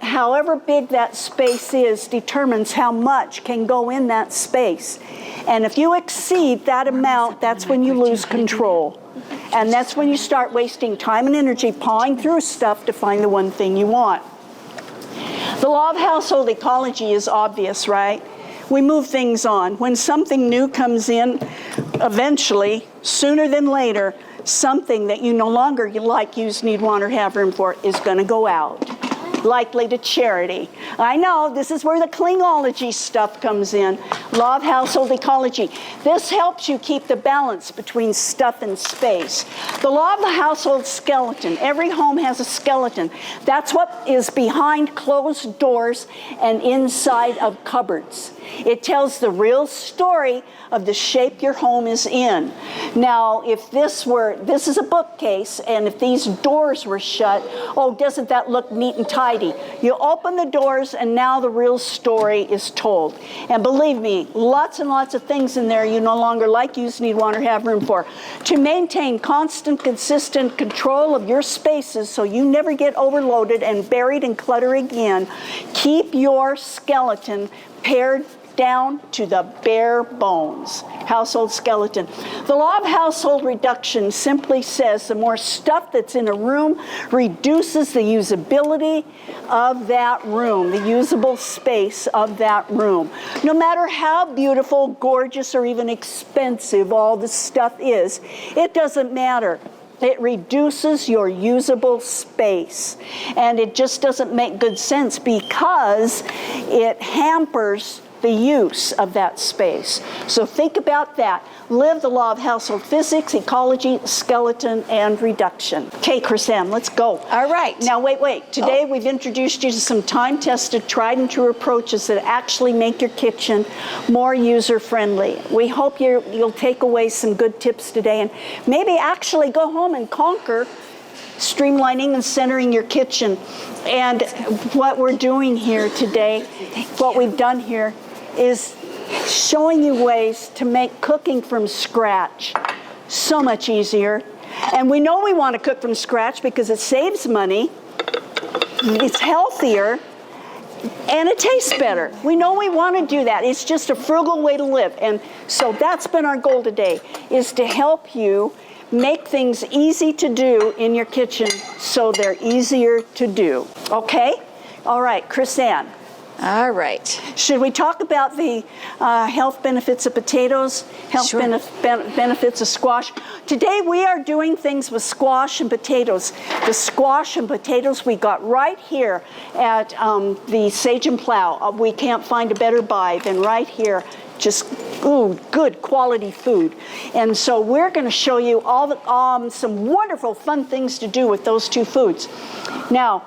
however big that space is determines how much can go in that space. And if you exceed that amount, that's when you lose control. And that's when you start wasting time and energy pawing through stuff to find the one thing you want. The law of household ecology is obvious, right? We move things on. When something new comes in, eventually, sooner than later, something that you no longer like, use, need, want, or have room for is going to go out. Likely to charity. I know, this is where the Klingology stuff comes in. Law of household ecology. This helps you keep the balance between stuff and space. The law of the household skeleton. Every home has a skeleton. That's what is behind closed doors and inside of cupboards. It tells the real story of the shape your home is in. Now, if this is a bookcase, and if these doors were shut, oh, doesn't that look neat and tidy? You open the doors, and now the real story is told. And believe me, lots and lots of things in there you no longer like, use, need, want, or have room for. To maintain constant, consistent control of your spaces so you never get overloaded and buried in clutter again, keep your skeleton pared down to the bare bones. Household skeleton. The law of household reduction simply says the more stuff that's in a room reduces the usability of that room, the usable space of that room. No matter how beautiful, gorgeous, or even expensive all the stuff is, it doesn't matter. It reduces your usable space. And it just doesn't make good sense because it hampers the use of that space. So think about that. Live the law of household physics, ecology, skeleton, and reduction. Okay, Chris-Ann, let's go. All right. Now, wait. Today we've introduced you to some time-tested, tried-and-true approaches that actually make your kitchen more user-friendly. We hope you'll take away some good tips today and maybe actually go home and conquer streamlining and centering your kitchen. And what we're doing here today, what we've done here, is showing you ways to make cooking from scratch so much easier. And we know we want to cook from scratch because it saves money, it's healthier, and it tastes better. We know we want to do that. It's just a frugal way to live. And so that's been our goal today, is to help you make things easy to do in your kitchen so they're easier to do. Okay? All right, Chris-Ann. All right. Should we talk about the health benefits of potatoes, Sure. benefits of squash? Today we are doing things with squash and potatoes. The squash and potatoes we got right here at the Sage and Plow. We can't find a better buy than right here. Just good quality food. And so we're going to show you all some wonderful fun things to do with those two foods. Now,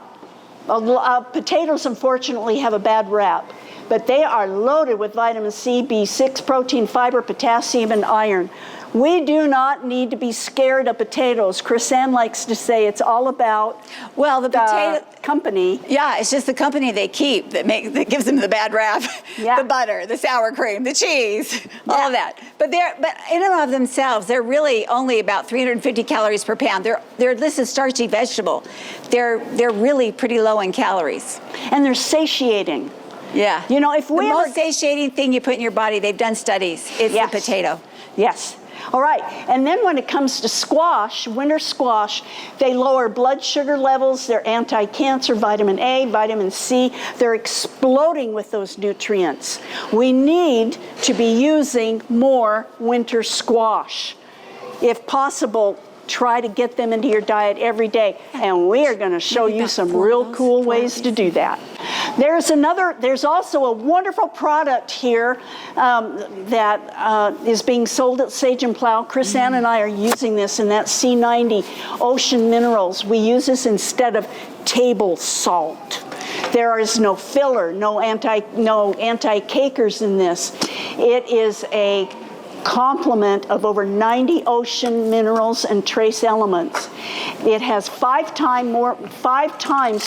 potatoes unfortunately have a bad rap, but they are loaded with vitamin C, B6, protein, fiber, potassium, and iron. We do not need to be scared of potatoes. Chris-Ann likes to say it's all about Well, the potato company. Yeah, it's just the company they keep that gives them the bad rap. Yeah. The butter, the sour cream, the cheese, all of that. But in and of themselves, they're really only about 350 calories per pound. This is starchy vegetable. They're really pretty low in calories. And they're satiating. Yeah. You know, if we the ever... most satiating thing you put in your body, they've done studies. It's Yes. the potato. Yes. All right. And then when it comes to squash, winter squash, they lower blood sugar levels. They're anti-cancer, vitamin A, vitamin C. They're exploding with those nutrients. We need to be using more winter squash. If possible, try to get them into your diet every day. And we are going to show you some real cool ways to do that. There's also a wonderful product here that is being sold at Sage and Plow. Chris-Ann and I are using this, and that's C90 Ocean Minerals. We use this instead of table salt. There is no filler, no anti-cakers in this. It is a complement of over 90 ocean minerals and trace elements. It has 5 times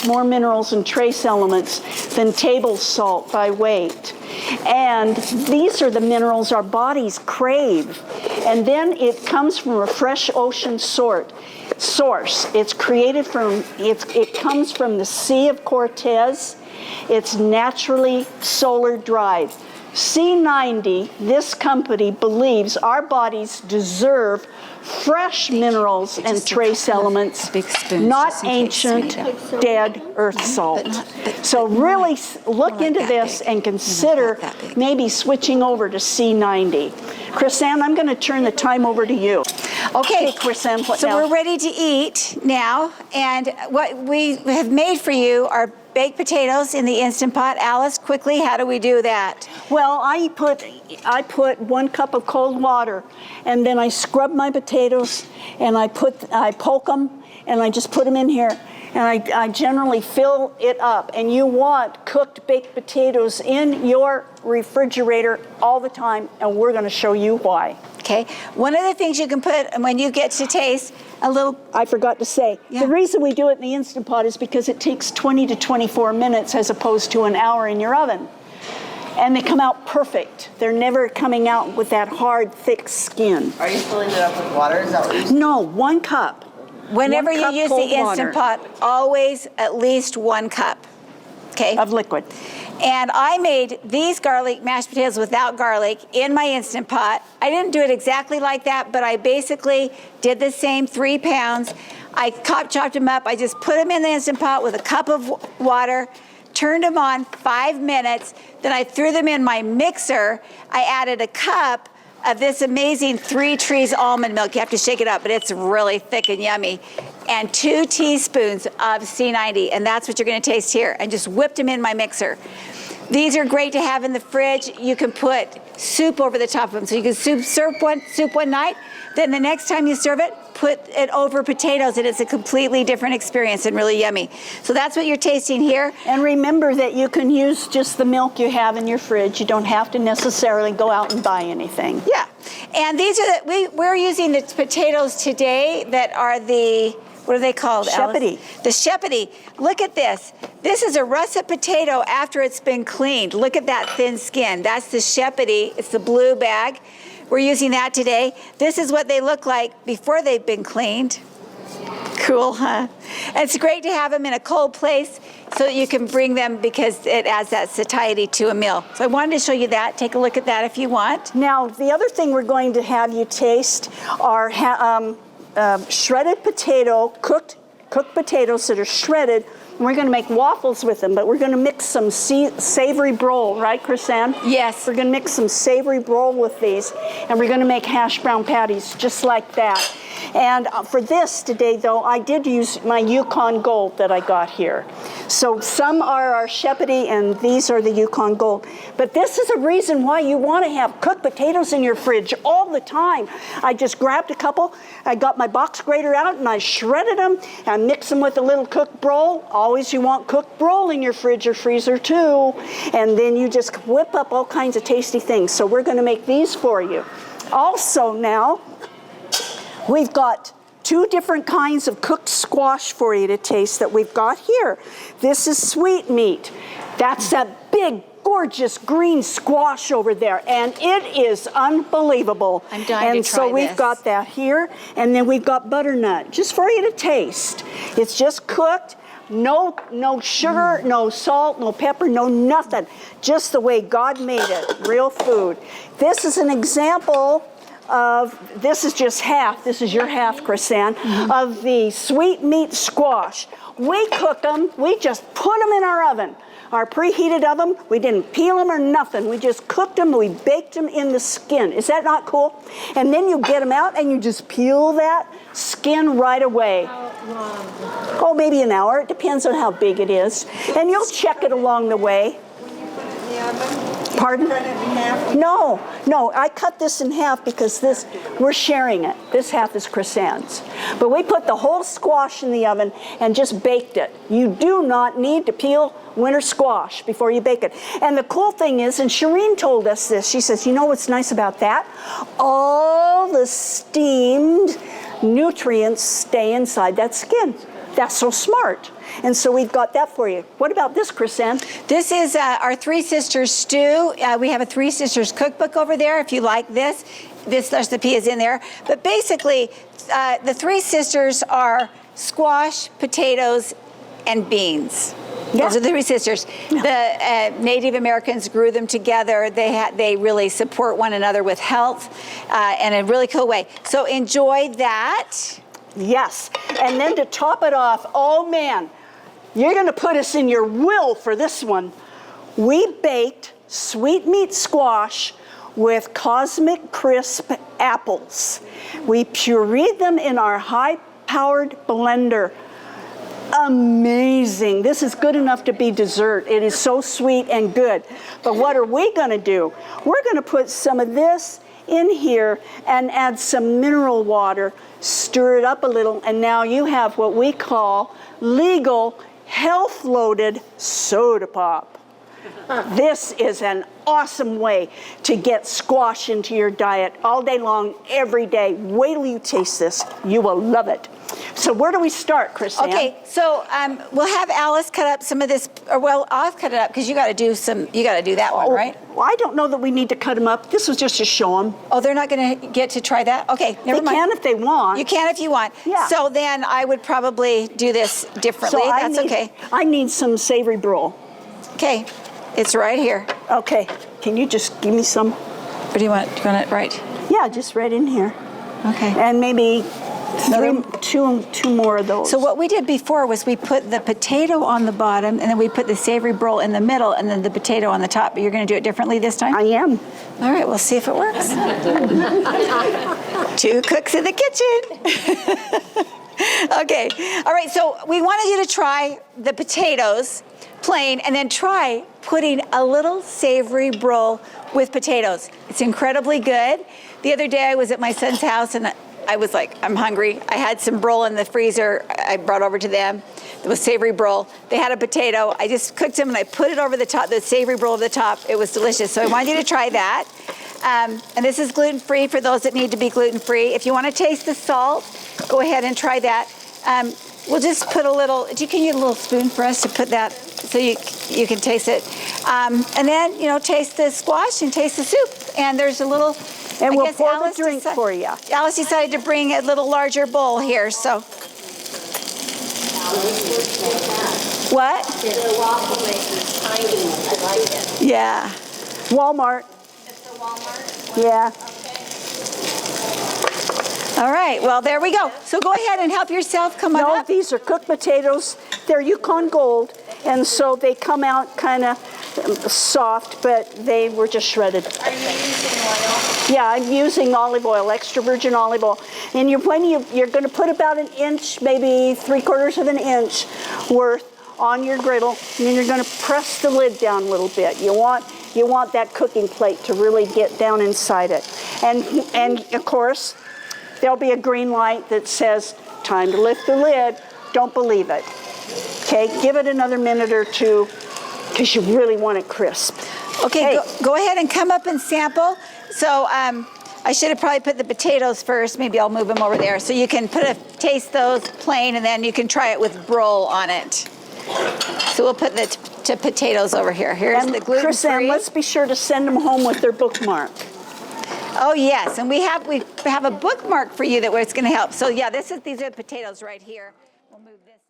more minerals and trace elements than table salt by weight. And these are the minerals our bodies crave. And then it comes from a fresh ocean source. It comes from the Sea of Cortez. It's naturally solar dried. C90, this company believes our bodies deserve fresh minerals and trace elements, not ancient, dead earth salt. So really look into this and consider maybe switching over to C90. Chris-Ann, I'm going to turn the time over to you. Okay, Chris-Ann, what so now? we're ready to eat now, and what we have made for you are baked potatoes in the Instant Pot. Alice, quickly, how do we do that? Well, I put 1 cup of cold water, and then I scrub my potatoes, and I poke them, and I just put them in here, and I generally fill it up. And you want cooked baked potatoes in your refrigerator all the time, and we're going to show you why. Okay, one of the things you can put when you get to taste a little... I forgot to say, the reason we do it in the Instant Pot is because it takes 20 to 24 minutes as opposed to an hour in your oven. And they come out perfect. They're never coming out with that hard, thick skin. Are you filling it up with water? Is that what you're saying? No, 1 cup. Whenever 1 you cup use the cold Instant water. Pot, always at least 1 cup, okay? Of liquid. And I made these garlic mashed potatoes without garlic in my Instant Pot. I didn't do it exactly like that, but I basically did the same, 3 pounds. I chopped them up. I just put them in the Instant Pot with a cup of water, turned them on 5 minutes. Then I threw them in my mixer. I added a cup of this amazing 3 Trees almond milk. You have to shake it up, but it's really thick and yummy. And 2 teaspoons of C90, and that's what you're going to taste here. And just whipped them in my mixer. These are great to have in the fridge. You can put soup over the top of them. So you can serve soup one night, then the next time you serve it, put it over potatoes, and it's a completely different experience and really yummy. So that's what you're tasting here. And remember that you can use just the milk you have in your fridge. You don't have to necessarily go out and buy anything. Yeah, and these are we're using the potatoes today that are the, what are they called, Alice? Shepherdie. The shepherdie. Look at this. This is a russet potato after it's been cleaned. Look at that thin skin. That's the shepherdie. It's the blue bag. We're using that today. This is what they look like before they've been cleaned. Cool, huh? And it's great to have them in a cold place so that you can bring them because it adds that satiety to a meal. So I wanted to show you that. Take a look at that if you want. Now, the other thing we're going to have you taste are shredded potato, cooked potatoes that are shredded. And we're going to make waffles with them, but we're going to mix some savory brole, right, Chris-Ann? Yes. We're going to mix some savory brole with these, and we're going to make hash brown patties just like that. And for this today, though, I did use my Yukon Gold that I got here. So some are our shepherdie, and these are the Yukon Gold. But this is a reason why you want to have cooked potatoes in your fridge all the time. I just grabbed a couple, I got my box grater out, and I shredded them, and I mixed them with a little cooked brole. Always you want cooked brole in your fridge or freezer too. And then you just whip up all kinds of tasty things. So we're going to make these for you. Also now, We've got 2 different kinds of cooked squash for you to taste that we've got here. This is sweet meat. That's that big, gorgeous green squash over there, and it is unbelievable. I'm dying to try And so we've this. got that here, and then we've got butternut, just for you to taste. It's just cooked, no sugar, no salt, no pepper, no nothing. Just the way God made it, real food. This is an example of, this is just half, this is your half, Chrisanne, of the sweet meat squash. We cook them, we just put them in our oven. Our preheated oven, we didn't peel them or nothing. We just cooked them, we baked them in the skin. Is that not cool? And then you get them out and you just peel that skin right away. Oh, maybe an hour. It depends on how big it is. And you'll check it along the way. Pardon? No, I cut this in half because this, we're sharing it. This half is Chrisanne's. But we put the whole squash in the oven and just baked it. You do not need to peel winter squash before you bake it. And the cool thing is, and Shireen told us this, she says, you know what's nice about that? All the steamed nutrients stay inside that skin. That's so smart. And so we've got that for you. What about this, Chrisanne? This is our Three Sisters stew. We have a Three Sisters cookbook over there if you like this. This recipe is in there. But basically, the Three Sisters are squash, potatoes, and beans. Yeah. Those are the Three Sisters. Yeah. The Native Americans grew them together. They really support one another with health in a really cool way. So enjoy that. Yes. And then to top it off, oh man, you're going to put us in your will for this one. We baked sweet meat squash with Cosmic Crisp apples. We pureed them in our high-powered blender. Amazing. This is good enough to be dessert. It is so sweet and good. But what are we going to do? We're going to put some of this in here and add some mineral water, stir it up a little, and now you have what we call legal, health-loaded soda pop. This is an awesome way to get squash into your diet all day long, every day. Wait till you taste this. You will love it. So where do we start, Chrisanne? Okay, so we'll have Alice cut up some of this, or well, I'll cut it up because you got to do that one, right? Well, I don't know that we need to cut them up. This was just to show them. Oh, they're not going to get to try that? Okay, never mind. They can if they want. You can if you want. Yeah. So then I would probably do this differently. That's okay. I need some savory broil. Okay, it's right here. Okay, can you just give me some? What do you want? Do you want it right? Yeah, just right in here. Okay. And maybe two more of those. So what we did before was we put the potato on the bottom, and then we put the savory broil in the middle, and then the potato on the top. But you're going to do it differently this time? I am. All right, we'll see if it works. 2 cooks in the kitchen. Okay. All right, so we wanted you to try the potatoes plain, and then try putting a little savory broil with potatoes. It's incredibly good. The other day I was at my son's house, and I was like, I'm hungry. I had some broil in the freezer I brought over to them. It was savory broil. They had a potato. I just cooked them and I put it over the top, the savory broil over the top. It was delicious. So I wanted you to try that. And this is gluten-free for those that need to be gluten-free. If you want to taste the salt, go ahead and try that. We'll just put a little, can you get a little spoon for us to put that so you can taste it? And then, taste the squash and taste the soup. And there's a little, and we'll pour the drink for you. Alice decided to bring a little larger bowl here, so. What? The waffle maker's tiny. I like it. Yeah. Walmart. It's a Walmart? Yeah. All right, well, there we go. So go ahead and help yourself. Come on No, up. these are cooked potatoes. They're Yukon Gold, and so they come out kind of soft, but they were just shredded. Are you using oil? Yeah, I'm using olive oil, extra virgin olive oil. And you're going to put about an inch, maybe 3/4 of an inch worth on your griddle, and then you're going to press the lid down a little bit. You want that cooking plate to really get down inside it. And of course, there'll be a green light that says, time to lift the lid. Don't believe it. Okay, give it another minute or two because you really want it crisp. Okay, Hey. go ahead and come up and sample. So I should have probably put the potatoes first. Maybe I'll move them over there. So you can taste those plain, and then you can try it with brol on it. So we'll put the potatoes over here. Here's the gluten-free. Chris-Ann, let's be sure to send them home with their bookmark. Oh yes, and we have a bookmark for you that it's going to help. So yeah, these are the potatoes right here. We'll move this.